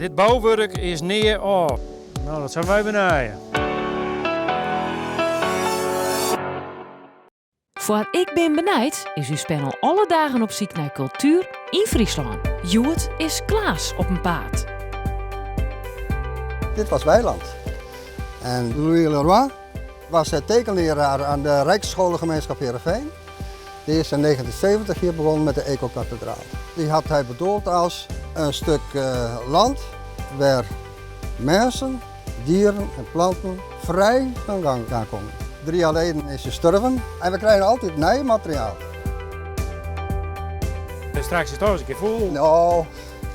Dit bouwwerk is neer af. Nou, dat zijn wij benaaien. Voor Ik Ben Benijd is uw panel alle dagen op zoek naar cultuur in Friesland. Joet is Klaas op een paard. Dit was Weiland. En Louis Leroy was tekenleraar aan de Rijksscholengemeenschap Heerenveen. Die is in 1970 hier begonnen met de Eco-kathedraal. Die had hij bedoeld als een stuk land waar mensen, dieren en planten vrij van gang kan komen. 3 jaar geleden is hij sterven en we krijgen altijd nieuw materiaal. En straks is het toch eens een keer vol. Nou,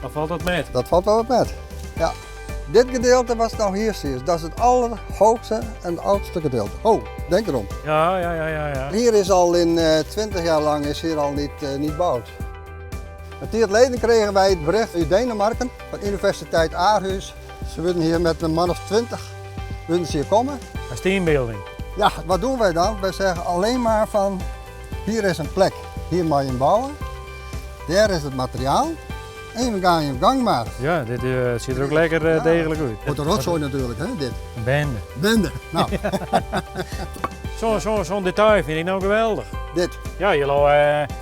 Dan valt dat met. dat valt wel wat met. Ja. Dit gedeelte was nou hier zie je. Dat is het allerhoogste en het oudste gedeelte. Oh, denk erom. Ja. Hier is al in 20 jaar lang is hier al niet gebouwd. Een tijd geleden kregen wij het bericht uit Denemarken van Universiteit Aarhus. Ze willen hier met een man of 20 willen ze hier komen. Een steenbeelding. Ja, wat doen wij dan? Wij zeggen alleen maar van hier is een plek, hier mag je hem bouwen. Daar is het materiaal en we gaan je in gang maken. Ja, dit ziet er ook lekker degelijk uit. Wordt een rotzooi natuurlijk, hè, dit. Een bende. Bende. Nou, Zo'n detail vind ik nou geweldig. dit. Ja,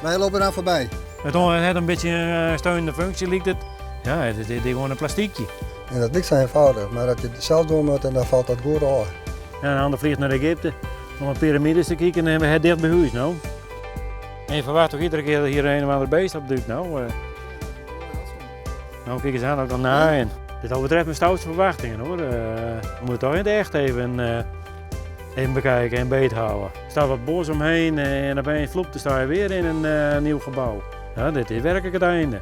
Wij lopen daar voorbij. het heeft een beetje een steunende functie, lijkt het. Ja, het is gewoon een plastiekje. En dat lijkt zo eenvoudig, maar dat je het zelf doen moet en dan valt dat goed aan. En een ander vliegt naar Egypte om een piramides te kijken en hebben we het dicht bij huis nou. En je verwacht toch iedere keer dat hier een of ander beest op doet nou. Nou kijk eens aan ook dan naaien. Dit al betreft mijn stoutste verwachtingen hoor. We moeten toch in het echt even bekijken en beethouden. Er staat wat bos omheen en dan ben je vloep, dan sta je weer in een nieuw gebouw. Ja, dit is werkelijk het einde.